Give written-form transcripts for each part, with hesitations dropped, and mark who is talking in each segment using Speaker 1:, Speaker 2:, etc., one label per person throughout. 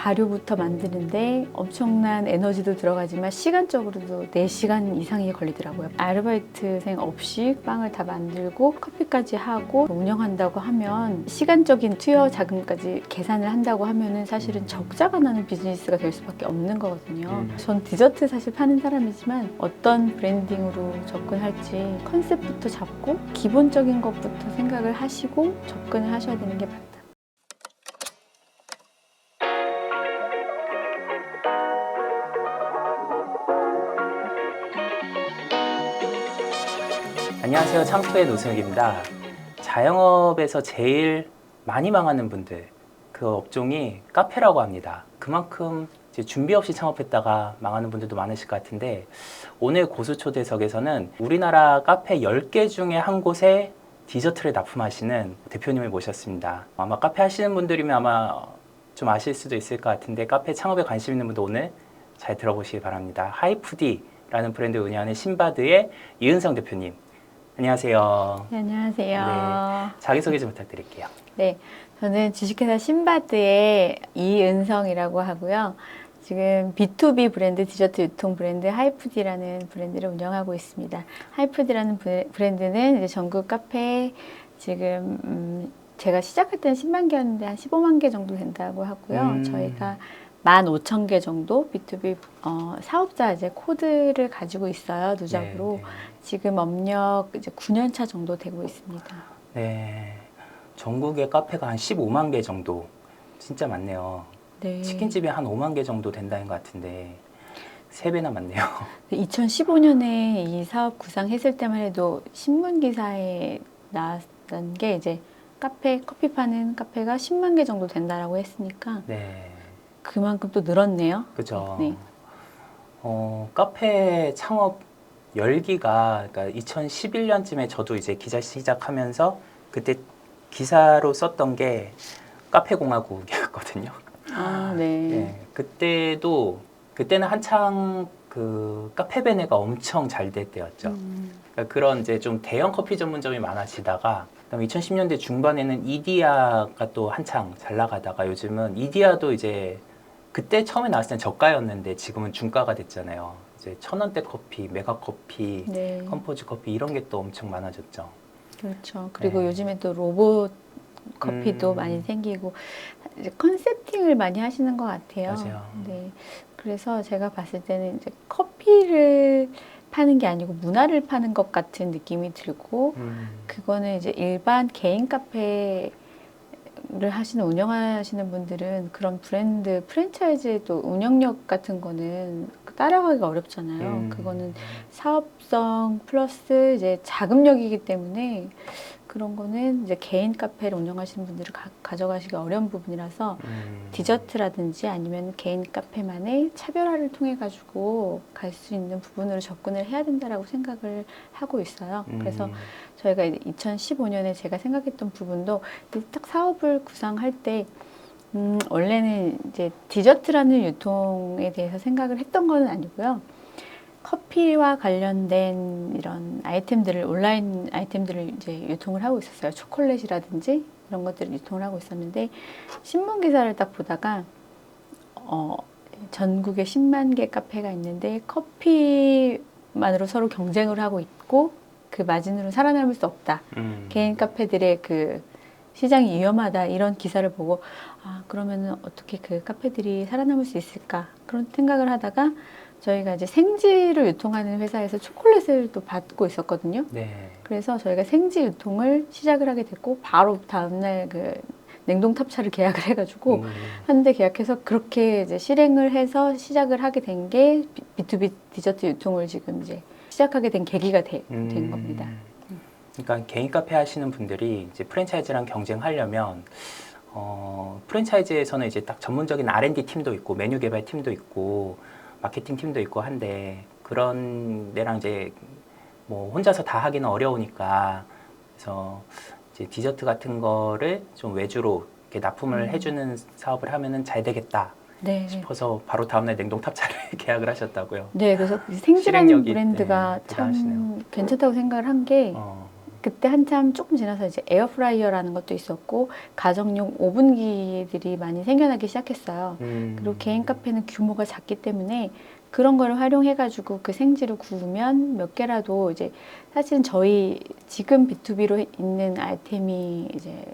Speaker 1: 발효부터 만드는데 엄청난 에너지도 들어가지만 시간적으로도 4시간 이상이 걸리더라고요. 아르바이트생 없이 빵을 다 만들고 커피까지 하고 운영한다고 하면 시간적인 투여 자금까지 계산을 한다고 하면은 사실은 적자가 나는 비즈니스가 될 수밖에 없는 거거든요. 전 디저트 사실 파는 사람이지만 어떤 브랜딩으로 접근할지 컨셉부터 잡고 기본적인 것부터 생각을 하시고 접근을 하셔야 되는 게 맞다.
Speaker 2: 안녕하세요. 창투의 노승욱입니다. 자영업에서 제일 많이 망하는 분들, 그 업종이 카페라고 합니다. 그만큼 이제 준비 없이 창업했다가 망하는 분들도 많으실 것 같은데, 오늘 고수초대석에서는 우리나라 카페 10개 중에 한 곳에 디저트를 납품하시는 대표님을 모셨습니다. 아마 카페 하시는 분들이면 아마 좀 아실 수도 있을 것 같은데, 카페 창업에 관심 있는 분들 오늘 잘 들어보시기 바랍니다. 하이푸디라는 브랜드 운영하는 신바드의 이은성 대표님. 안녕하세요.
Speaker 1: 네, 안녕하세요.
Speaker 2: 네, 자기소개 좀 부탁드릴게요.
Speaker 1: 네, 저는 주식회사 신바드의 이은성이라고 하고요. 지금 B2B 브랜드, 디저트 유통 브랜드 하이푸디라는 브랜드를 운영하고 있습니다. 하이푸디라는 브랜드는 이제 전국 카페 지금 제가 시작할 때는 10만 개였는데 한 15만 개 정도 된다고 하고요. 저희가 15,000개 정도 B2B 사업자 이제 코드를 가지고 있어요. 누적으로.
Speaker 2: 네, 네.
Speaker 1: 지금 업력 이제 9년 차 정도 되고 있습니다.
Speaker 2: 네, 전국에 카페가 한 15만 개 정도, 진짜 많네요.
Speaker 1: 네.
Speaker 2: 치킨집이 한 5만 개 정도 된다는 것 같은데 3배나 많네요.
Speaker 1: 2015년에 이 사업 구상했을 때만 해도 신문 기사에 나왔던 게 이제 커피 파는 카페가 10만 개 정도 된다라고 했으니까
Speaker 2: 네,
Speaker 1: 그만큼 또 늘었네요.
Speaker 2: 그죠.
Speaker 1: 네.
Speaker 2: 카페 창업 열기가, 그러니까 2011년쯤에 저도 이제 기자 시작하면서 그때 기사로 썼던 게 카페공화국이었거든요.
Speaker 1: 아, 네.
Speaker 2: 네, 그때는 한창 그 카페베네가 엄청 잘 될 때였죠. 그러니까 그런 이제 좀 대형 커피 전문점이 많아지다가, 그다음에 2010년대 중반에는 이디야가 또 한창 잘 나가다가 요즘은 이디야도 이제 그때 처음에 나왔을 땐 저가였는데 지금은 중가가 됐잖아요. 이제 1,000원대 커피, 메가 커피,
Speaker 1: 네.
Speaker 2: 컴포즈 커피 이런 게 또 엄청 많아졌죠.
Speaker 1: 그렇죠. 그리고
Speaker 2: 네.
Speaker 1: 요즘에 또 로봇 커피도 많이 생기고 이제 컨셉팅을 많이 하시는 것 같아요.
Speaker 2: 맞아요.
Speaker 1: 네. 그래서 제가 봤을 때는 이제 커피를 파는 게 아니고 문화를 파는 것 같은 느낌이 들고 그거는 이제 일반 개인 카페를 운영하시는 분들은 그런 브랜드 프랜차이즈의 또 운영력 같은 거는 따라가기가 어렵잖아요. 그거는 사업성 플러스 이제 자금력이기 때문에 그런 거는 이제 개인 카페를 운영하시는 분들을 가져가시기 어려운 부분이라서 디저트라든지 아니면 개인 카페만의 차별화를 통해 가지고 갈 수 있는 부분으로 접근을 해야 된다라고 생각을 하고 있어요. 그래서 저희가 2015년에 제가 생각했던 부분도 딱 사업을 구상할 때 원래는 이제 디저트라는 유통에 대해서 생각을 했던 건 아니고요. 커피와 관련된 이런 아이템들을 온라인 아이템들을 이제 유통을 하고 있었어요. 초콜릿이라든지 이런 것들을 유통을 하고 있었는데 신문 기사를 딱 보다가 전국에 10만 개 카페가 있는데 커피만으로 서로 경쟁을 하고 있고 그 마진으로 살아남을 수 없다. 개인 카페들의 그 시장이 위험하다 이런 기사를 보고 그러면은 어떻게 그 카페들이 살아남을 수 있을까 그런 생각을 하다가 저희가 이제 생지를 유통하는 회사에서 초콜릿을 또 받고 있었거든요.
Speaker 2: 네.
Speaker 1: 그래서 저희가 생지 유통을 시작을 하게 됐고 바로 다음날 그 냉동 탑차를 계약을 해가지고 한 대 계약해서 그렇게 이제 실행을 해서 시작을 하게 된 게 B2B 디저트 유통을 지금 이제 시작하게 된 계기가 된 겁니다.
Speaker 2: 그러니까 개인 카페 하시는 분들이 이제 프랜차이즈랑 경쟁하려면 프랜차이즈에서는 이제 딱 전문적인 R&D 팀도 있고 메뉴 개발 팀도 있고 마케팅 팀도 있고 한데 그런 데랑 이제 뭐 혼자서 다 하기는 어려우니까 그래서 이제 디저트 같은 거를 좀 외주로 이렇게 납품을 해주는 사업을 하면은 잘 되겠다
Speaker 1: 네.
Speaker 2: 싶어서 바로 다음날 냉동 탑차를 계약을 하셨다고요.
Speaker 1: 네, 그래서 생지라는
Speaker 2: 실행력이,
Speaker 1: 브랜드가
Speaker 2: 네,
Speaker 1: 참
Speaker 2: 대단하시네요.
Speaker 1: 괜찮다고 생각을 한 게 그때 한참 조금 지나서 이제 에어프라이어라는 것도 있었고 가정용 오븐기들이 많이 생겨나기 시작했어요. 그리고 개인 카페는 규모가 작기 때문에 그런 걸 활용해가지고 그 생지를 구우면 몇 개라도 이제 사실은 저희 지금 B2B로 있는 아이템이 이제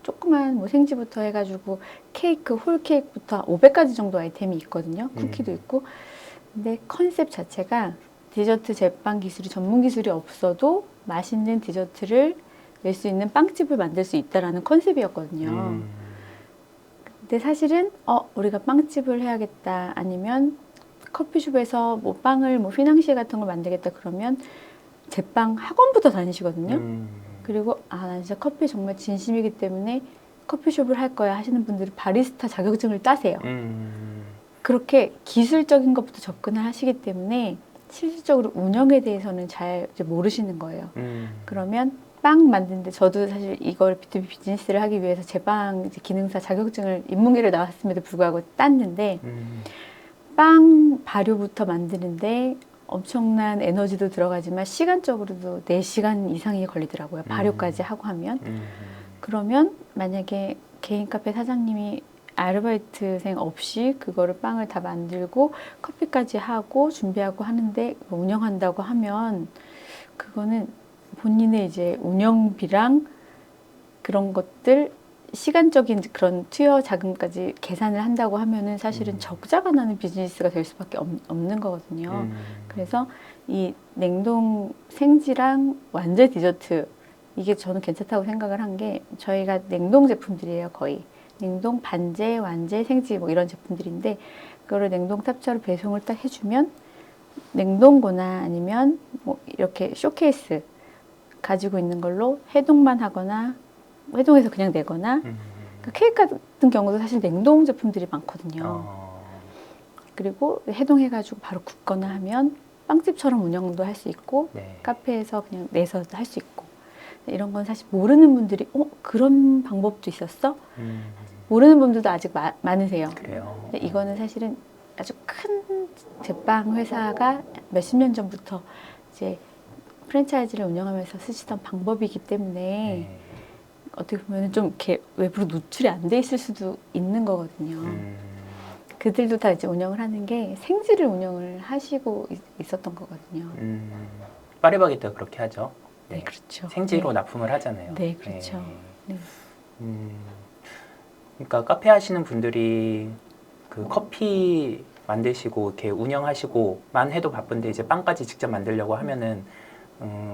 Speaker 1: 조그만 뭐 생지부터 해가지고 케이크, 홀 케이크부터 500가지 정도 아이템이 있거든요. 쿠키도 있고. 근데 컨셉 자체가 디저트 제빵 기술이 전문 기술이 없어도 맛있는 디저트를 낼 수 있는 빵집을 만들 수 있다라는 컨셉이었거든요. 근데 사실은 우리가 빵집을 해야겠다 아니면 커피숍에서 뭐 빵을 뭐 휘낭시에 같은 걸 만들겠다 그러면 제빵 학원부터 다니시거든요. 그리고 난 진짜 커피 정말 진심이기 때문에 커피숍을 할 거야 하시는 분들은 바리스타 자격증을 따세요. 그렇게 기술적인 것부터 접근을 하시기 때문에 실질적으로 운영에 대해서는 잘 이제 모르시는 거예요. 그러면 빵 만드는데 저도 사실 이걸 B2B 비즈니스를 하기 위해서 제빵 이제 기능사 자격증을 인문계를 나왔음에도 불구하고 땄는데 빵 발효부터 만드는데 엄청난 에너지도 들어가지만 시간적으로도 4시간 이상이 걸리더라고요. 발효까지 하고 하면. 그러면 만약에 개인 카페 사장님이 아르바이트생 없이 그거를 빵을 다 만들고 커피까지 하고 준비하고 하는데 운영한다고 하면 그거는 본인의 이제 운영비랑 그런 것들 시간적인 그런 투여 자금까지 계산을 한다고 하면은 사실은 적자가 나는 비즈니스가 될 수밖에 없는 거거든요. 그래서 이 냉동 생지랑 완제 디저트 이게 저는 괜찮다고 생각을 한 게 저희가 냉동 제품들이에요, 거의. 냉동 반제, 완제, 생지 뭐 이런 제품들인데 그거를 냉동 탑차로 배송을 딱 해주면 냉동고나 아니면 뭐 이렇게 쇼케이스 가지고 있는 걸로 해동만 하거나 해동해서 그냥 내거나 그러니까 케이크 같은 경우도 사실 냉동 제품들이 많거든요. 그리고 해동해가지고 바로 굽거나 하면 빵집처럼 운영도 할 수 있고 카페에서 그냥 내서 할 수 있고 이런 건 사실 모르는 분들이 그런 방법도 있었어? 모르는 분들도 아직 많으세요.
Speaker 2: 그래요.
Speaker 1: 근데 이거는 사실은 아주 큰 제빵 회사가 몇십 년 전부터 이제 프랜차이즈를 운영하면서 쓰시던 방법이기 때문에 어떻게 보면 좀 이렇게 외부로 노출이 안 돼 있을 수도 있는 거거든요. 그들도 다 이제 운영을 하는 게 생지를 운영을 하시고 있었던 거거든요.
Speaker 2: 파리바게뜨가 그렇게 하죠.
Speaker 1: 네, 그렇죠.
Speaker 2: 생지로 납품을 하잖아요.
Speaker 1: 네, 그렇죠. 네.
Speaker 2: 그러니까 카페 하시는 분들이 그 커피 만드시고 이렇게 운영하시고만 해도 바쁜데 이제 빵까지 직접 만들려고 하면은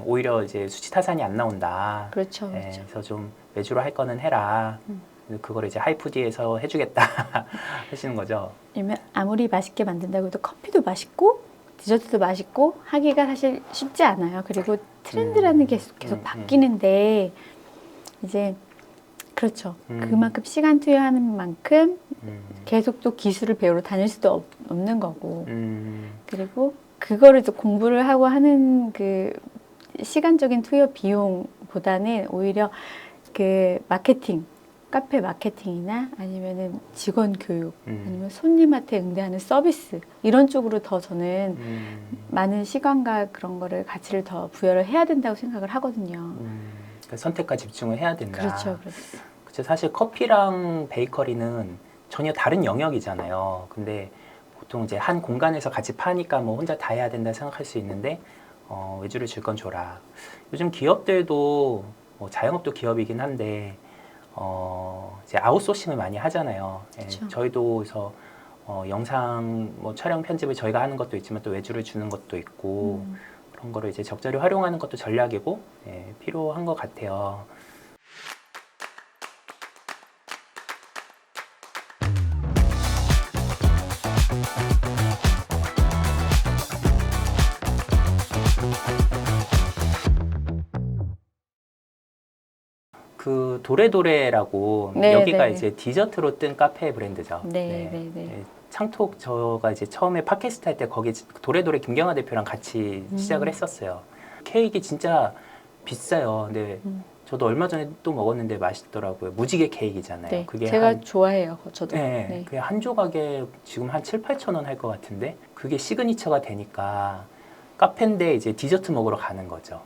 Speaker 2: 오히려 이제 수치타산이 안 나온다.
Speaker 1: 그렇죠,
Speaker 2: 예,
Speaker 1: 그렇죠.
Speaker 2: 그래서 좀 외주로 할 거는 해라. 그걸 이제 하이푸디에서 해주겠다 하시는 거죠.
Speaker 1: 왜냐면 아무리 맛있게 만든다고 해도 커피도 맛있고 디저트도 맛있고 하기가 사실 쉽지 않아요. 그리고 트렌드라는 게 계속 바뀌는데 이제 그렇죠. 그만큼 시간 투여하는 만큼 계속 또 기술을 배우러 다닐 수도 없는 거고 그리고 그거를 또 공부를 하고 하는 그 시간적인 투여 비용보다는 오히려 그 마케팅 카페 마케팅이나 아니면은 직원 교육 아니면 손님한테 응대하는 서비스 이런 쪽으로 더 저는 많은 시간과 그런 거를 가치를 더 부여를 해야 된다고 생각을 하거든요.
Speaker 2: 그러니까 선택과 집중을 해야 된다.
Speaker 1: 그렇죠, 그렇죠.
Speaker 2: 그쵸, 사실 커피랑 베이커리는 전혀 다른 영역이잖아요. 근데 보통 이제 한 공간에서 같이 파니까 뭐 혼자 다 해야 된다 생각할 수 있는데 외주를 줄 건 줘라. 요즘 기업들도 뭐 자영업도 기업이긴 한데 이제 아웃소싱을 많이 하잖아요. 예, 저희도 그래서 영상 뭐 촬영 편집을 저희가 하는 것도 있지만 또 외주를 주는 것도 있고 그런 거를 이제 적절히 활용하는 것도 전략이고 필요한 것 같아요. 그 도레도레라고 여기가 이제 디저트로 뜬 카페 브랜드죠. 창톡 저가 이제 처음에 팟캐스트 할 때 거기 도레도레 김경아 대표랑 같이 시작을 했었어요. 케이크 진짜 비싸요. 근데 저도 얼마 전에 또 먹었는데 맛있더라고요. 무지개 케이크잖아요.
Speaker 1: 네,
Speaker 2: 그게
Speaker 1: 제가 좋아해요. 저도.
Speaker 2: 그게 한 조각에 지금 한 7, 8천 원 할 것 같은데 그게 시그니처가 되니까 카페인데 이제 디저트 먹으러 가는 거죠.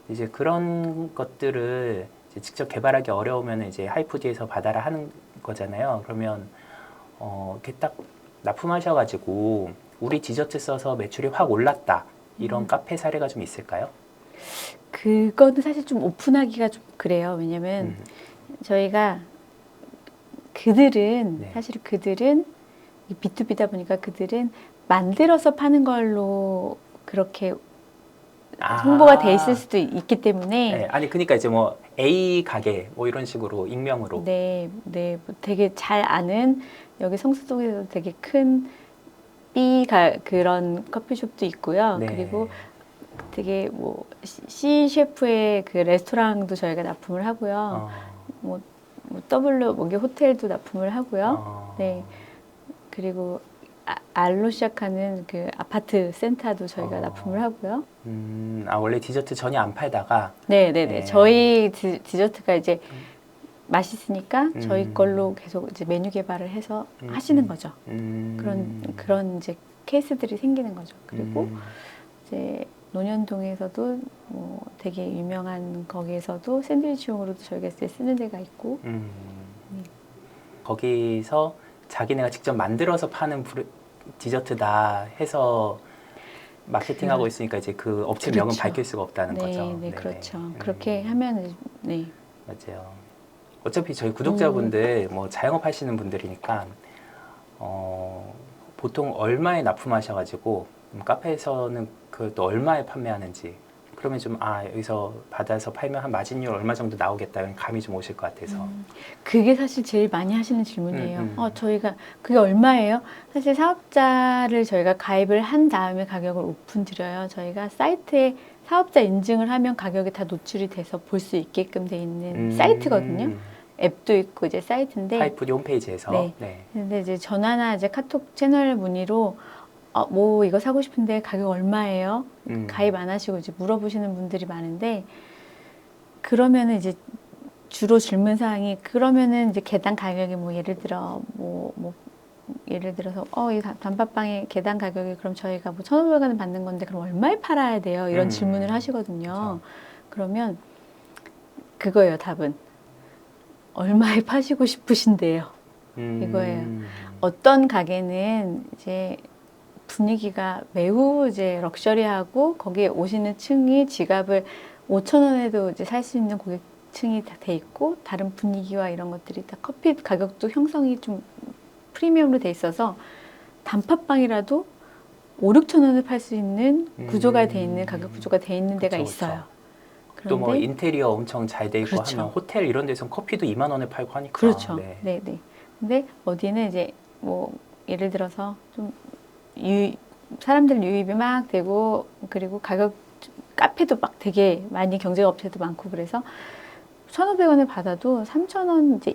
Speaker 2: 이제 그런 것들을 이제 직접 개발하기 어려우면 이제 하이푸드에서 받아라 하는 거잖아요. 그러면 이렇게 딱 납품하셔가지고 우리 디저트 써서 매출이 확 올랐다 이런 카페 사례가 좀 있을까요?
Speaker 1: 그거는 사실 좀 오픈하기가 좀 그래요. 왜냐면 저희가 그들은
Speaker 2: 네.
Speaker 1: 사실 그들은 B2B다 보니까 그들은 만들어서 파는 걸로 그렇게 홍보가 돼 있을 수도 있기 때문에
Speaker 2: 네, 아니 그러니까 이제 뭐 A 가게 뭐 이런 식으로 익명으로
Speaker 1: 네, 네, 뭐 되게 잘 아는 여기 성수동에서 되게 큰 그런 커피숍도 있고요.
Speaker 2: 네.
Speaker 1: 그리고 되게 뭐 C 셰프의 그 레스토랑도 저희가 납품을 하고요. 뭐 W 뭐게 호텔도 납품을 하고요. 네, 그리고 R로 시작하는 그 아파트 센터도 저희가 납품을 하고요.
Speaker 2: 원래 디저트 전혀 안 팔다가
Speaker 1: 네, 네, 네.
Speaker 2: 네.
Speaker 1: 저희 디저트가 이제 맛있으니까 저희 걸로 계속 이제 메뉴 개발을 해서 하시는 거죠. 그런 이제 케이스들이 생기는 거죠. 그리고 이제 논현동에서도 뭐 되게 유명한 거기에서도 샌드위치용으로도 저희가 이제 쓰는 데가 있고
Speaker 2: 거기서 자기네가 직접 만들어서 파는 디저트다 해서 마케팅하고 있으니까 이제 그 업체 명은
Speaker 1: 그렇죠.
Speaker 2: 밝힐 수가 없다는
Speaker 1: 네,
Speaker 2: 거죠.
Speaker 1: 네,
Speaker 2: 네네.
Speaker 1: 그렇죠. 그렇게 하면 네.
Speaker 2: 맞아요. 어차피 저희 구독자분들 뭐 자영업 하시는 분들이니까 보통 얼마에 납품하셔가지고 카페에서는 그또 얼마에 판매하는지 그러면 좀 여기서 받아서 팔면 한 마진율 얼마 정도 나오겠다 이런 감이 좀 오실 것 같아서
Speaker 1: 그게 사실 제일 많이 하시는 질문이에요. 저희가 그게 얼마예요? 사실 사업자를 저희가 가입을 한 다음에 가격을 오픈 드려요. 저희가 사이트에 사업자 인증을 하면 가격이 다 노출이 돼서 볼 수 있게끔 돼 있는 사이트거든요. 앱도 있고 이제 사이트인데.
Speaker 2: 하이푸드 홈페이지에서.
Speaker 1: 네.
Speaker 2: 네.
Speaker 1: 근데 이제 전화나 이제 카톡 채널 문의로 뭐 이거 사고 싶은데 가격 얼마예요? 가입 안 하시고 이제 물어보시는 분들이 많은데 그러면은 이제 주로 질문 사항이 그러면은 이제 계단 가격이 뭐 예를 들어 뭐 예를 들어서 이 단팥빵의 계단 가격이 그럼 저희가 뭐 1,500원을 받는 건데 그럼 얼마에 팔아야 돼요? 이런 질문을 하시거든요.
Speaker 2: 그렇죠.
Speaker 1: 그러면 그거예요, 답은. 얼마에 파시고 싶으신데요. 이거예요. 어떤 가게는 이제 분위기가 매우 이제 럭셔리하고 거기에 오시는 층이 지갑을 5,000원에도 이제 살 수 있는 고객층이 다 돼 있고 다른 분위기와 이런 것들이 다 커피 가격도 형성이 좀 프리미엄으로 돼 있어서 단팥빵이라도 5,000~6,000원에 팔 수 있는 구조가 돼 있는 가격 구조가 돼 있는 데가
Speaker 2: 그쵸,
Speaker 1: 있어요.
Speaker 2: 또 뭐
Speaker 1: 그런데
Speaker 2: 인테리어 엄청 잘 돼 있고
Speaker 1: 그렇죠.
Speaker 2: 하면 호텔 이런 데서 커피도 2만 원에 팔고 하니까.
Speaker 1: 그렇죠.
Speaker 2: 네.
Speaker 1: 네, 네. 근데 어디는 이제 뭐 예를 들어서 좀 사람들 유입이 막 되고 그리고 가격 카페도 막 되게 많이 경쟁업체도 많고 그래서 1,500원에 받아도 3,000원 이제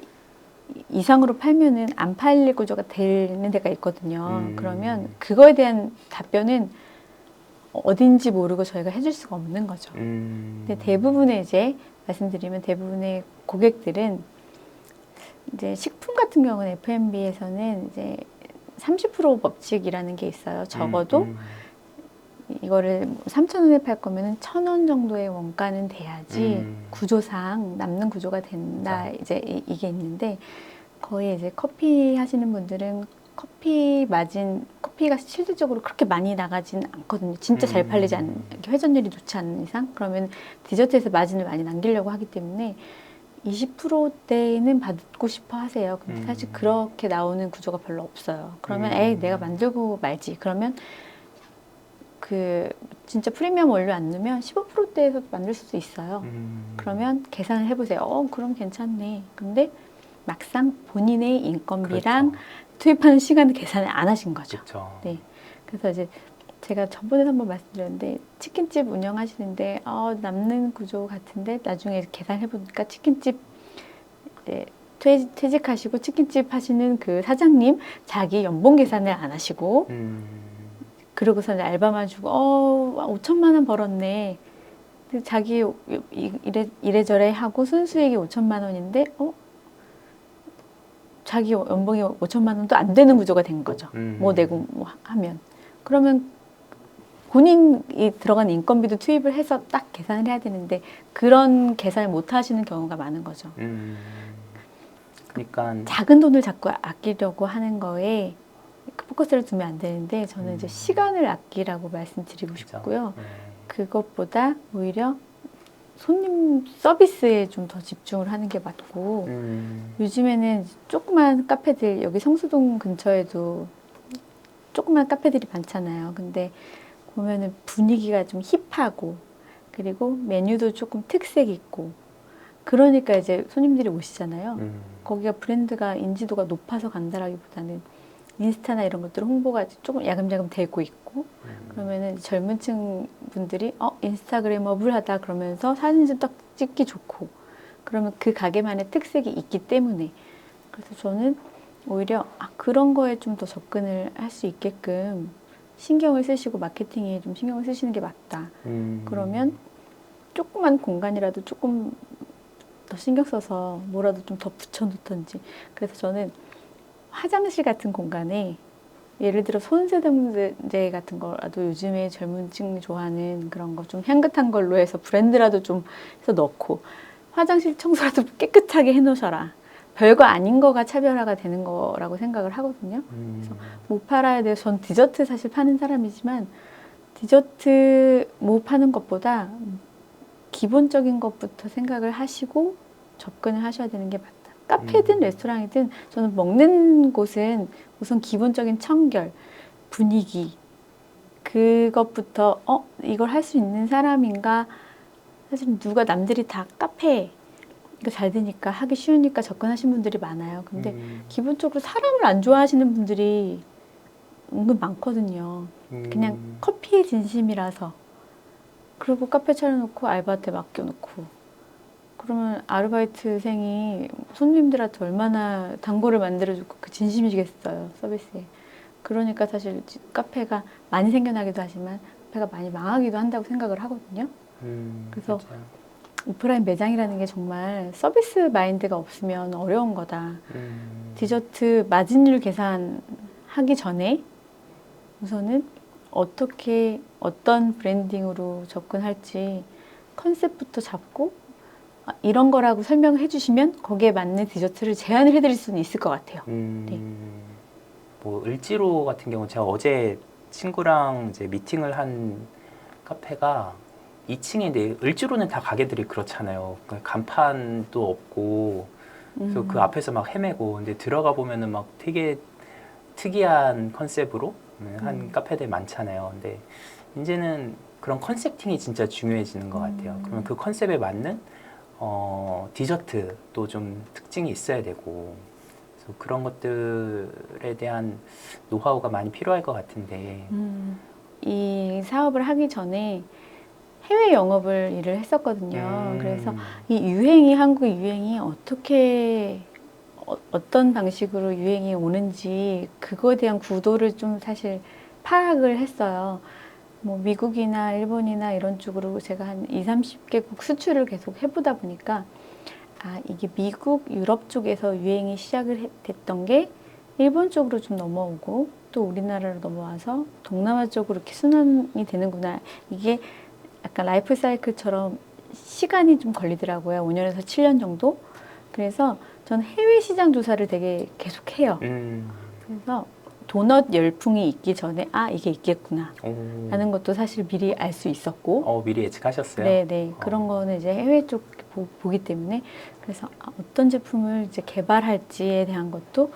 Speaker 1: 이상으로 팔면은 안 팔릴 구조가 되는 데가 있거든요. 그러면 그거에 대한 답변은 어딘지 모르고 저희가 해줄 수가 없는 거죠. 근데 대부분의 이제 말씀드리면 대부분의 고객들은 이제 식품 같은 경우는 F&B에서는 이제 30% 법칙이라는 게 있어요. 적어도 이거를 3,000원에 팔 거면은 1,000원 정도의 원가는 돼야지 구조상 남는 구조가 된다. 이제 이게 있는데 거의 이제 커피 하시는 분들은 커피가 실질적으로 그렇게 많이 나가진 않거든요. 진짜 잘 팔리지 않는, 회전율이 좋지 않은 이상. 그러면 디저트에서 마진을 많이 남기려고 하기 때문에 20%대는 받고 싶어 하세요. 근데 사실 그렇게 나오는 구조가 별로 없어요. 그러면 내가 만들고 말지. 그러면 그 진짜 프리미엄 원료 안 넣으면 15%대에서 만들 수도 있어요. 그러면 계산을 해보세요. 그럼 괜찮네. 근데 막상 본인의 인건비랑
Speaker 2: 그렇죠.
Speaker 1: 투입하는 시간을 계산을 안 하신 거죠.
Speaker 2: 그렇죠.
Speaker 1: 네. 그래서 이제 제가 저번에 한번 말씀드렸는데 치킨집 운영하시는데 남는 구조 같은데 나중에 계산해보니까 치킨집 이제 퇴직하시고 치킨집 하시는 그 사장님 자기 연봉 계산을 안 하시고 그러고서 알바만 주고 5천만 원 벌었네. 근데 자기 이래저래 하고 순수익이 5천만 원인데 자기 연봉이 5천만 원도 안 되는 구조가 된 거죠. 뭐 내고 뭐 하면. 그러면 본인이 들어간 인건비도 투입을 해서 딱 계산을 해야 되는데 그런 계산을 못 하시는 경우가 많은 거죠.
Speaker 2: 그러니까
Speaker 1: 작은 돈을 자꾸 아끼려고 하는 거에 포커스를 두면 안 되는데 저는 이제 시간을 아끼라고 말씀드리고
Speaker 2: 그죠?
Speaker 1: 싶고요. 그것보다 오히려 손님 서비스에 좀 더 집중을 하는 게 맞고 요즘에는 조그만 카페들 여기 성수동 근처에도 조그만 카페들이 많잖아요. 근데 보면은 분위기가 좀 힙하고 그리고 메뉴도 조금 특색 있고 그러니까 이제 손님들이 오시잖아요. 거기가 브랜드가 인지도가 높아서 간다라기보다는 인스타나 이런 것들 홍보가 조금 야금야금 되고 있고 그러면은 젊은 층 분들이 인스타그래머블하다 그러면서 사진 좀 딱 찍기 좋고 그러면 그 가게만의 특색이 있기 때문에 그래서 저는 오히려 그런 거에 좀 더 접근을 할 수 있게끔 신경을 쓰시고 마케팅에 좀 신경을 쓰시는 게 맞다. 그러면 조그만 공간이라도 조금 더 신경 써서 뭐라도 좀 더 붙여놓던지. 그래서 저는 화장실 같은 공간에 예를 들어 손세정제 같은 거라도 요즘에 젊은 층이 좋아하는 그런 거 좀 향긋한 걸로 해서 브랜드라도 좀 해서 넣고 화장실 청소라도 깨끗하게 해놓으셔라. 별거 아닌 거가 차별화가 되는 거라고 생각을 하거든요. 그래서 뭐 팔아야 돼요. 전 디저트 사실 파는 사람이지만 디저트 뭐 파는 것보다 기본적인 것부터 생각을 하시고 접근을 하셔야 되는 게 맞다. 카페든 레스토랑이든 저는 먹는 곳은 우선 기본적인 청결, 분위기 그것부터 이걸 할 수 있는 사람인가 사실 누가 남들이 다 카페 이거 잘 되니까 하기 쉬우니까 접근하신 분들이 많아요. 근데 기본적으로 사람을 안 좋아하시는 분들이 은근 많거든요. 그냥 커피에 진심이라서 그리고 카페 차려놓고 알바한테 맡겨놓고 그러면 아르바이트생이 손님들한테 얼마나 단골을 만들어주고 그 진심이겠어요 서비스에. 그러니까 사실 카페가 많이 생겨나기도 하지만 카페가 많이 망하기도 한다고 생각을 하거든요. 그래서
Speaker 2: 맞아요.
Speaker 1: 오프라인 매장이라는 게 정말 서비스 마인드가 없으면 어려운 거다. 디저트 마진율 계산하기 전에 우선은 어떻게 어떤 브랜딩으로 접근할지 컨셉부터 잡고 이런 거라고 설명을 해주시면 거기에 맞는 디저트를 제안을 해드릴 수는 있을 것 같아요. 네.
Speaker 2: 뭐 을지로 같은 경우 제가 어제 친구랑 이제 미팅을 한 카페가 2층인데 을지로는 다 가게들이 그렇잖아요. 간판도 없고 그래서 그 앞에서 막 헤매고 근데 들어가 보면은 막 되게 특이한 컨셉으로 한 카페들 많잖아요. 근데 이제는 그런 컨셉팅이 진짜 중요해지는 것 같아요. 그러면 그 컨셉에 맞는 디저트도 좀 특징이 있어야 되고 그래서 그런 것들에 대한 노하우가 많이 필요할 것 같은데
Speaker 1: 이 사업을 하기 전에 해외 영업을 일을 했었거든요. 그래서 이 유행이 한국 유행이 어떻게 어떤 방식으로 유행이 오는지 그거에 대한 구도를 좀 사실 파악을 했어요. 뭐 미국이나 일본이나 이런 쪽으로 제가 한 20, 30개국 수출을 계속 해보다 보니까 이게 미국, 유럽 쪽에서 유행이 시작을 됐던 게 일본 쪽으로 좀 넘어오고 또 우리나라로 넘어와서 동남아 쪽으로 이렇게 순환이 되는구나. 이게 약간 라이프 사이클처럼 시간이 좀 걸리더라고요. 5년에서 7년 정도. 그래서 전 해외 시장 조사를 되게 계속 해요. 그래서 도넛 열풍이 있기 전에 이게 있겠구나 라는 것도 사실 미리 알 수 있었고
Speaker 2: 미리 예측하셨어요?
Speaker 1: 네네 그런 거는 이제 해외 쪽 보기 때문에 그래서 어떤 제품을 이제 개발할지에 대한 것도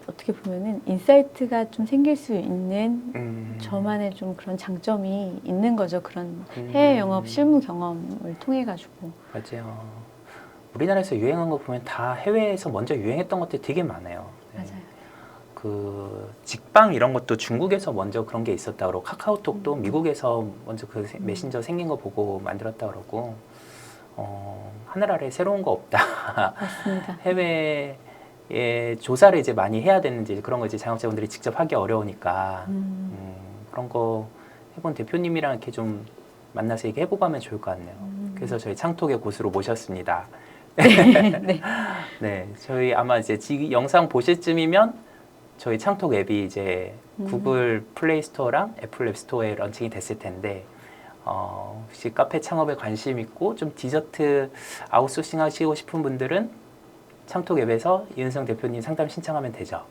Speaker 1: 어떻게 보면은 인사이트가 좀 생길 수 있는 저만의 좀 그런 장점이 있는 거죠. 그런 해외 영업 실무 경험을 통해 가지고
Speaker 2: 맞아요. 우리나라에서 유행한 거 보면 다 해외에서 먼저 유행했던 것들이 되게 많아요. 네.
Speaker 1: 맞아요.
Speaker 2: 그 직방 이런 것도 중국에서 먼저 그런 게 있었다 그러고 카카오톡도 미국에서 먼저 그 메신저 생긴 거 보고 만들었다 그러고 하늘 아래 새로운 거 없다.
Speaker 1: 맞습니다.
Speaker 2: 해외에 조사를 이제 많이 해야 되는지 그런 거 이제 자영업자분들이 직접 하기 어려우니까 그런 거 해본 대표님이랑 이렇게 좀 만나서 얘기해보고 하면 좋을 것 같네요. 그래서 저희 창톡의 고수로 모셨습니다.
Speaker 1: 네.
Speaker 2: 네, 저희 아마 이제 영상 보실 쯤이면 저희 창톡 앱이 이제 구글 플레이 스토어랑 애플 앱 스토어에 런칭이 됐을 텐데 혹시 카페 창업에 관심 있고 좀 디저트 아웃소싱 하시고 싶은 분들은 창톡 앱에서 이은성 대표님 상담 신청하면 되죠.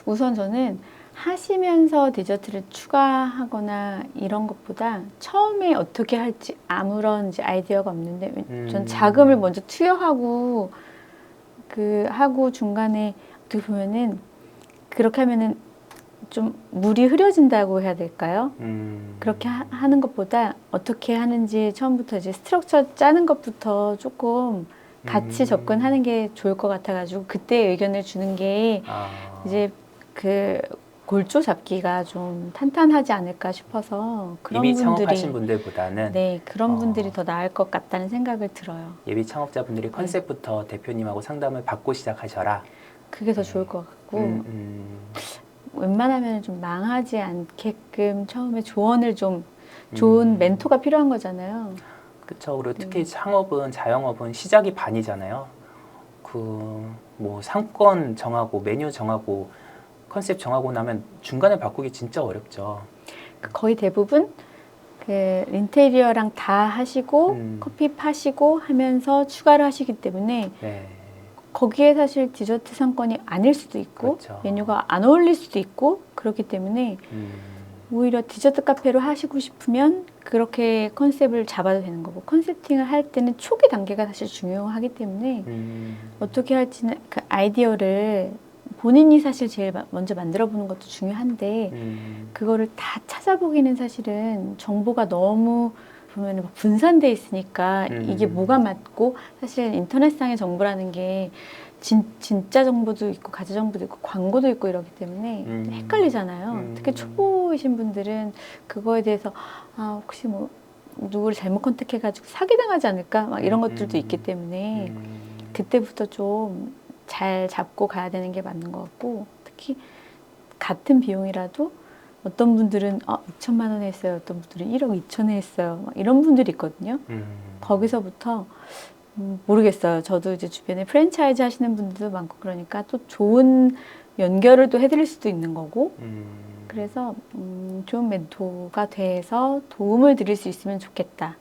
Speaker 1: 우선 저는 하시면서 디저트를 추가하거나 이런 것보다 처음에 어떻게 할지 아무런 이제 아이디어가 없는데 전 자금을 먼저 투여하고 하고 중간에 어떻게 보면은 그렇게 하면은 좀 물이 흐려진다고 해야 될까요? 그렇게 하는 것보다 어떻게 하는지 처음부터 이제 스트럭처 짜는 것부터 조금 같이 접근하는 게 좋을 것 같아가지고 그때 의견을 주는 게 이제 그 골조 잡기가 좀 탄탄하지 않을까 싶어서 그런
Speaker 2: 이미
Speaker 1: 분들이
Speaker 2: 창업하신 분들보다는
Speaker 1: 네 그런 분들이 더 나을 것 같다는 생각을 들어요.
Speaker 2: 예비 창업자분들이 컨셉부터 대표님하고 상담을 받고 시작하셔라.
Speaker 1: 그게 더 좋을 것 같고 웬만하면 좀 망하지 않게끔 처음에 조언을 좀 좋은 멘토가 필요한 거잖아요.
Speaker 2: 그렇죠. 그리고 특히 창업은 자영업은 시작이 반이잖아요. 뭐 상권 정하고 메뉴 정하고 컨셉 정하고 나면 중간에 바꾸기 진짜 어렵죠.
Speaker 1: 거의 대부분 그 인테리어랑 다 하시고 커피 파시고 하면서 추가를 하시기 때문에
Speaker 2: 네.
Speaker 1: 거기에 사실 디저트 상권이 아닐 수도 있고
Speaker 2: 그렇죠.
Speaker 1: 메뉴가 안 어울릴 수도 있고 그렇기 때문에 오히려 디저트 카페로 하시고 싶으면 그렇게 컨셉을 잡아도 되는 거고 컨셉팅을 할 때는 초기 단계가 사실 중요하기 때문에 어떻게 할지는 그 아이디어를 본인이 사실 제일 먼저 만들어 보는 것도 중요한데 그거를 다 찾아보기는 사실은 정보가 너무 보면 막 분산돼 있으니까 이게 뭐가 맞고 사실 인터넷상의 정보라는 게 진짜 정보도 있고 가짜 정보도 있고 광고도 있고 이러기 때문에 헷갈리잖아요. 특히 초보이신 분들은 그거에 대해서 혹시 뭐 누구를 잘못 컨택해가지고 사기당하지 않을까 막 이런 것들도 있기 때문에 그때부터 좀 잘 잡고 가야 되는 게 맞는 것 같고 특히 같은 비용이라도 어떤 분들은 2천만 원에 했어요. 어떤 분들은 1억 2천에 했어요. 막 이런 분들이 있거든요. 거기서부터 모르겠어요. 저도 이제 주변에 프랜차이즈 하시는 분들도 많고 그러니까 또 좋은 연결을 또 해드릴 수도 있는 거고 그래서 좋은 멘토가 돼서 도움을 드릴 수 있으면 좋겠다.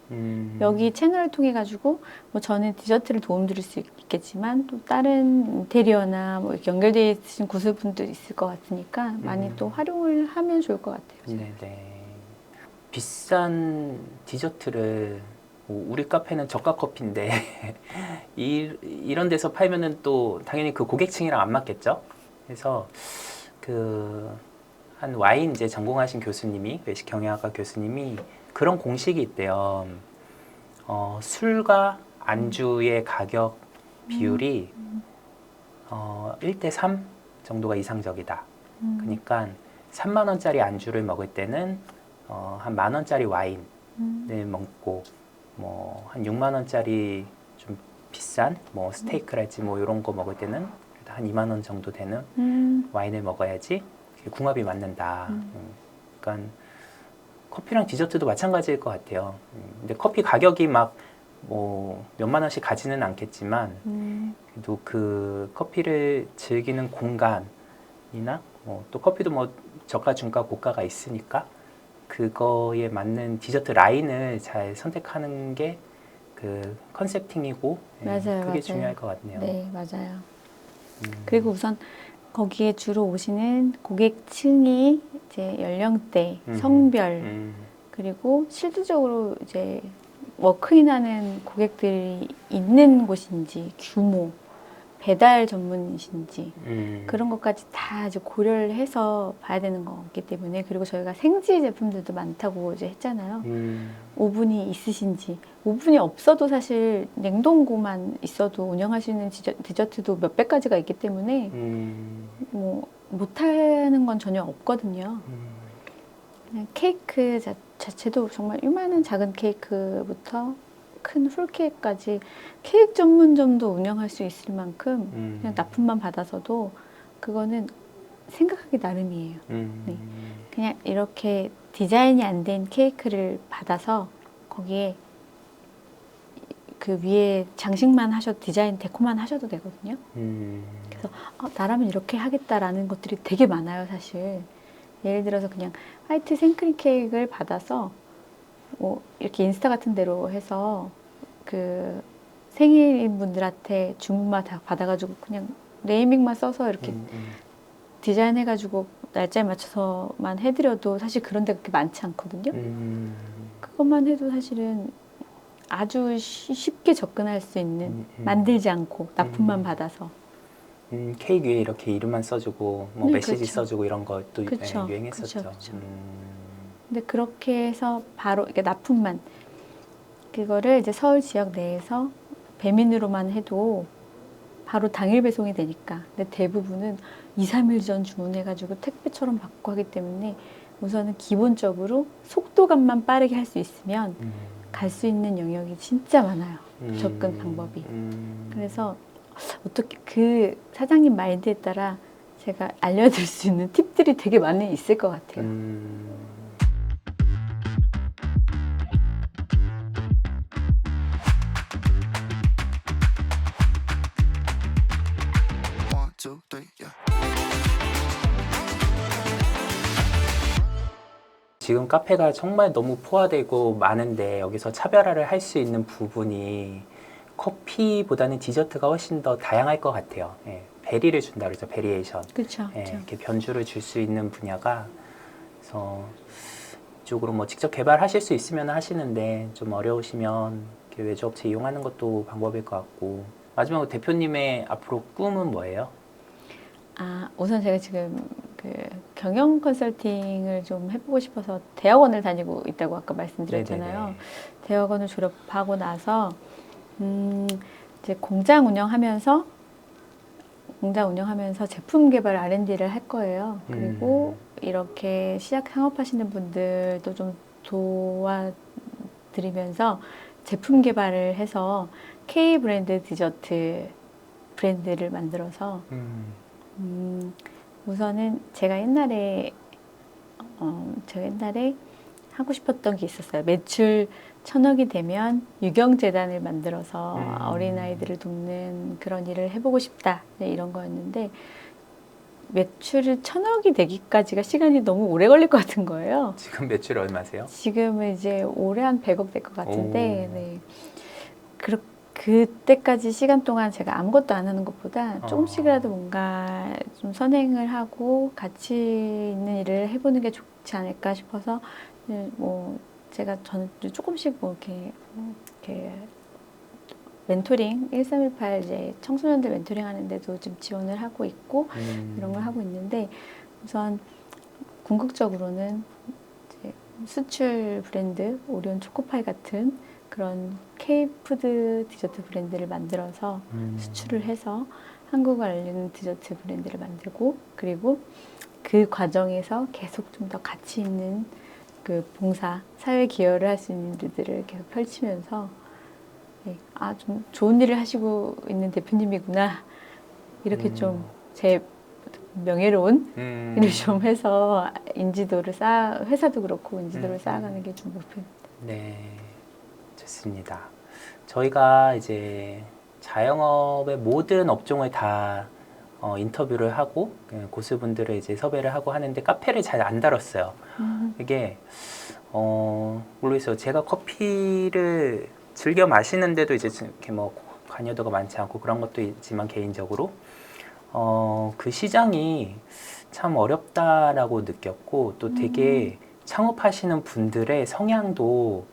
Speaker 1: 여기 채널을 통해 가지고 뭐 저는 디저트를 도움 드릴 수 있겠지만 또 다른 인테리어나 뭐 이렇게 연결되어 있으신 구슬분도 있을 것 같으니까 많이 또 활용을 하면 좋을 것 같아요.
Speaker 2: 네네. 비싼 디저트를 우리 카페는 저가 커피인데 이런 데서 팔면은 또 당연히 그 고객층이랑 안 맞겠죠. 그래서 한 와인 이제 전공하신 교수님이 외식 경영학과 교수님이 그런 공식이 있대요. 술과 안주의 가격 비율이 1대3 정도가 이상적이다. 그러니까 3만 원짜리 안주를 먹을 때는 한 만 원짜리 와인을 먹고 뭐 한 6만 원짜리 좀 비싼 뭐 스테이크랄지 뭐 이런 거 먹을 때는 한 2만 원 정도 되는 와인을 먹어야지 궁합이 맞는다. 그러니까 커피랑 디저트도 마찬가지일 것 같아요. 근데 커피 가격이 막 뭐 몇만 원씩 가지는 않겠지만 그래도 그 커피를 즐기는 공간이나 또 커피도 뭐 저가, 중가, 고가가 있으니까 그거에 맞는 디저트 라인을 잘 선택하는 게 그 컨셉팅이고
Speaker 1: 맞아요,
Speaker 2: 그게
Speaker 1: 맞아요.
Speaker 2: 중요할 것 같네요.
Speaker 1: 네, 맞아요. 그리고 우선 거기에 주로 오시는 고객층이 이제 연령대, 성별 그리고 실질적으로 이제 워크인하는 고객들이 있는 곳인지 규모, 배달 전문이신지 그런 것까지 다 이제 고려를 해서 봐야 되는 거기 때문에 그리고 저희가 생지 제품들도 많다고 이제 했잖아요. 오븐이 있으신지 오븐이 없어도 사실 냉동고만 있어도 운영할 수 있는 디저트도 몇백 가지가 있기 때문에 뭐 못하는 건 전혀 없거든요. 그냥 케이크 자체도 정말 요만한 작은 케이크부터 큰 풀케이크까지 케이크 전문점도 운영할 수 있을 만큼 그냥 납품만 받아서도 그거는 생각하기 나름이에요. 네. 그냥 이렇게 디자인이 안 된 케이크를 받아서 거기에 그 위에 장식만 하셔도 디자인 데코만 하셔도 되거든요. 그래서 나라면 이렇게 하겠다라는 것들이 되게 많아요, 사실. 예를 들어서 그냥 화이트 생크림 케이크를 받아서 뭐 이렇게 인스타 같은 데로 해서 그 생일인 분들한테 주문만 다 받아가지고 그냥 네이밍만 써서 이렇게 디자인해가지고 날짜에 맞춰서만 해드려도 사실 그런 데가 그렇게 많지 않거든요. 그것만 해도 사실은 아주 쉽게 접근할 수 있는, 만들지 않고 납품만 받아서.
Speaker 2: 케이크 위에 이렇게 이름만 써주고 뭐
Speaker 1: 네,
Speaker 2: 메시지
Speaker 1: 그렇죠.
Speaker 2: 써주고 이런 것도
Speaker 1: 그쵸,
Speaker 2: 유행했었죠.
Speaker 1: 그쵸. 근데 그렇게 해서 바로 이게 납품만, 그거를 이제 서울 지역 내에서 배민으로만 해도 바로 당일 배송이 되니까. 근데 대부분은 2, 3일 전 주문해가지고 택배처럼 받고 하기 때문에 우선은 기본적으로 속도감만 빠르게 할 수 있으면 갈 수 있는 영역이 진짜 많아요. 접근 방법이. 그래서 어떻게 그 사장님 마인드에 따라 제가 알려드릴 수 있는 팁들이 되게 많이 있을 것 같아요.
Speaker 3: One, two, three, yeah.
Speaker 2: 지금 카페가 정말 너무 포화되고 많은데 여기서 차별화를 할 수 있는 부분이 커피보다는 디저트가 훨씬 더 다양할 것 같아요. 예, 베리를 준다 그러죠. 베리에이션.
Speaker 1: 그렇죠.
Speaker 2: 예, 이렇게 변주를 줄 수 있는 분야가, 그래서 이쪽으로 뭐 직접 개발하실 수 있으면 하시는데 좀 어려우시면 이렇게 외주업체 이용하는 것도 방법일 것 같고. 마지막으로 대표님의 앞으로 꿈은 뭐예요?
Speaker 1: 우선 제가 지금 그 경영 컨설팅을 좀 해보고 싶어서 대학원을 다니고 있다고 아까 말씀드렸잖아요.
Speaker 2: 네네네.
Speaker 1: 대학원을 졸업하고 나서 이제 공장 운영하면서 제품 개발 R&D를 할 거예요. 그리고 이렇게 시작 창업하시는 분들도 좀 도와드리면서 제품 개발을 해서 K 브랜드 디저트 브랜드를 만들어서 우선은 제가 옛날에 하고 싶었던 게 있었어요. 매출 1,000억이 되면 유경재단을 만들어서 어린아이들을 돕는 그런 일을 해보고 싶다. 네, 이런 거였는데 매출이 1,000억이 되기까지가 시간이 너무 오래 걸릴 것 같은 거예요.
Speaker 2: 지금 매출 얼마세요?
Speaker 1: 지금은 이제 올해 한 100억 될 것 같은데
Speaker 2: 오.
Speaker 1: 네. 그때까지 시간 동안 제가 아무것도 안 하는 것보다 조금씩이라도 뭔가 좀 선행을 하고 가치 있는 일을 해보는 게 좋지 않을까 싶어서 뭐 저는 조금씩 뭐 이렇게 멘토링 1318 이제 청소년들 멘토링 하는데도 지금 지원을 하고 있고 이런 걸 하고 있는데 우선 궁극적으로는 이제 수출 브랜드 오리온 초코파이 같은 그런 K푸드 디저트 브랜드를 만들어서 수출을 해서 한국을 알리는 디저트 브랜드를 만들고 그리고 그 과정에서 계속 좀 더 가치 있는 그 봉사, 사회 기여를 할 수 있는 일들을 계속 펼치면서 네, 좀 좋은 일을 하시고 있는 대표님이구나 이렇게 좀 제 명예로운 일을 좀 해서 회사도 그렇고 인지도를 쌓아가는 게 좀 목표입니다.
Speaker 2: 네, 좋습니다. 저희가 이제 자영업의 모든 업종을 다 인터뷰를 하고 고수분들을 이제 섭외를 하고 하는데 카페를 잘 안 다뤘어요. 이게 모르겠어요. 제가 커피를 즐겨 마시는데도 이제 이렇게 뭐 관여도가 많지 않고 그런 것도 있지만 개인적으로 그 시장이 참 어렵다라고 느꼈고 또 되게 창업하시는 분들의 성향도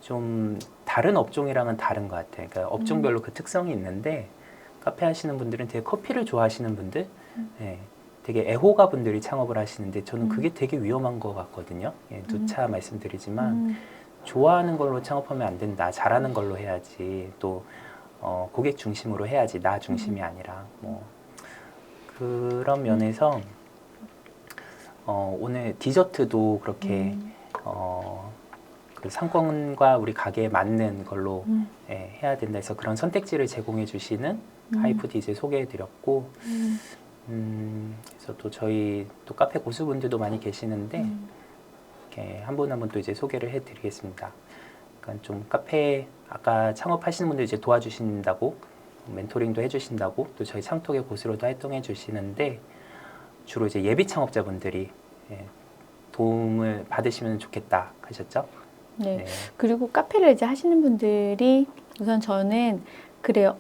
Speaker 2: 좀 다른 업종이랑은 다른 것 같아요. 그러니까 업종별로 그 특성이 있는데 카페 하시는 분들은 되게 커피를 좋아하시는 분들, 네, 되게 애호가 분들이 창업을 하시는데 저는 그게 되게 위험한 것 같거든요. 예, 누차 말씀드리지만 좋아하는 걸로 창업하면 안 된다. 잘하는 걸로 해야지. 또 고객 중심으로 해야지. 나 중심이 아니라 뭐 그런 면에서 오늘 디저트도 그렇게 그 상권과 우리 가게에 맞는 걸로 해야 된다 해서 그런 선택지를 제공해 주시는 하이푸드 이제 소개해 드렸고 그래서 또 저희 또 카페 고수분들도 많이 계시는데 이렇게 한 분 한 분 또 이제 소개를 해 드리겠습니다. 그러니까 좀 카페 아까 창업하시는 분들 이제 도와주신다고 멘토링도 해주신다고 또 저희 창톡의 고수로도 활동해 주시는데 주로 이제 예비 창업자분들이 예, 도움을 받으시면 좋겠다 하셨죠?
Speaker 1: 네.
Speaker 2: 네.
Speaker 1: 그리고 카페를 이제 하시는 분들이 우선 저는 그래요.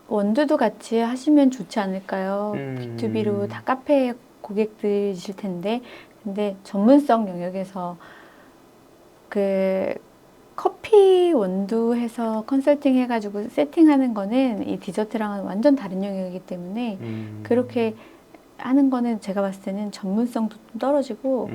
Speaker 1: 원두도 같이 하시면 좋지 않을까요? B2B로 다 카페 고객들이실 텐데, 근데 전문성 영역에서 그 커피 원두해서 컨설팅 해가지고 세팅하는 거는 이 디저트랑은 완전 다른 영역이기 때문에 그렇게 하는 거는 제가 봤을 때는 전문성도 좀 떨어지고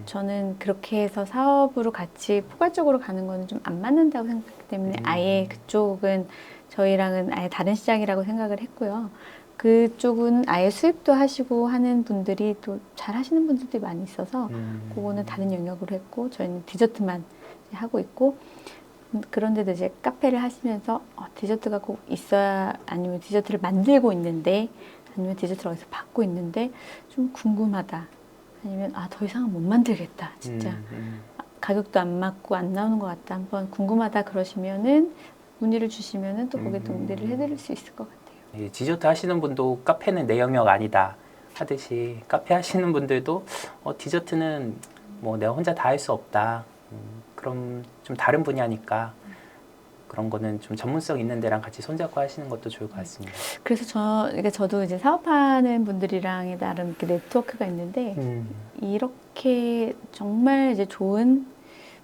Speaker 1: 저는 그렇게 해서 사업으로 같이 포괄적으로 가는 거는 좀 안 맞는다고 생각하기 때문에 아예 그쪽은 저희랑은 아예 다른 시장이라고 생각을 했고요. 그쪽은 아예 수입도 하시고 하는 분들이 또 잘 하시는 분들도 많이 있어서 그거는 다른 영역으로 했고 저희는 디저트만 이제 하고 있고 그런데도 이제 카페를 하시면서 디저트가 꼭 있어야 아니면 디저트를 만들고 있는데 아니면 디저트를 어디서 받고 있는데 좀 궁금하다 아니면 더 이상은 못 만들겠다 진짜 가격도 안 맞고 안 나오는 것 같다 한번 궁금하다 그러시면은 문의를 주시면은 또 거기에 문의를 해드릴 수 있을 것 같아요.
Speaker 2: 이 디저트 하시는 분도 카페는 내 영역 아니다 하듯이 카페 하시는 분들도 디저트는 뭐 내가 혼자 다 할 수 없다. 그럼 좀 다른 분야니까 그런 거는 좀 전문성 있는 데랑 같이 손잡고 하시는 것도 좋을 것 같습니다.
Speaker 1: 그래서 그러니까 저도 이제 사업하는 분들이랑 나름 이렇게 네트워크가 있는데 이렇게 정말 이제 좋은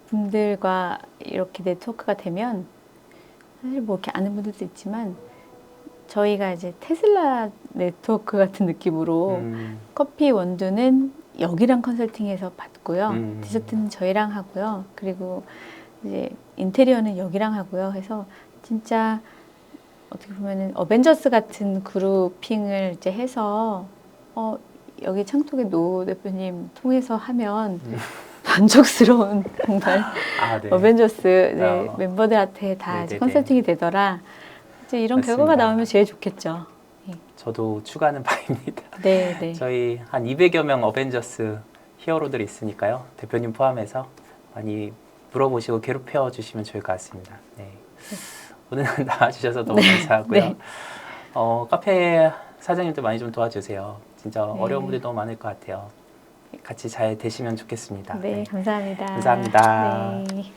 Speaker 1: 분들과 이렇게 네트워크가 되면 사실 뭐 이렇게 아는 분들도 있지만 저희가 이제 테슬라 네트워크 같은 느낌으로 커피 원두는 여기랑 컨설팅해서 받고요. 디저트는 저희랑 하고요. 그리고 이제 인테리어는 여기랑 하고요. 해서 진짜 어떻게 보면은 어벤져스 같은 그룹핑을 이제 해서 여기 창톡의 노 대표님 통해서 하면 만족스러운 정말
Speaker 2: 네.
Speaker 1: 어벤져스 네, 멤버들한테 다 이제
Speaker 2: 네네네.
Speaker 1: 컨설팅이 되더라. 이제 이런
Speaker 2: 맞습니다.
Speaker 1: 결과가 나오면 제일 좋겠죠.
Speaker 2: 저도 추가하는 바입니다.
Speaker 1: 네, 네.
Speaker 2: 저희 한 200여 명 어벤져스 히어로들이 있으니까요. 대표님 포함해서 많이 물어보시고 괴롭혀 주시면 좋을 것 같습니다. 네. 오늘 나와주셔서 너무 감사하고요.
Speaker 1: 네.
Speaker 2: 카페 사장님도 많이 좀 도와주세요. 진짜
Speaker 1: 네.
Speaker 2: 어려운 분들이 너무 많을 것 같아요. 같이 잘 되시면 좋겠습니다.
Speaker 1: 네, 감사합니다.
Speaker 2: 감사합니다.
Speaker 1: 네.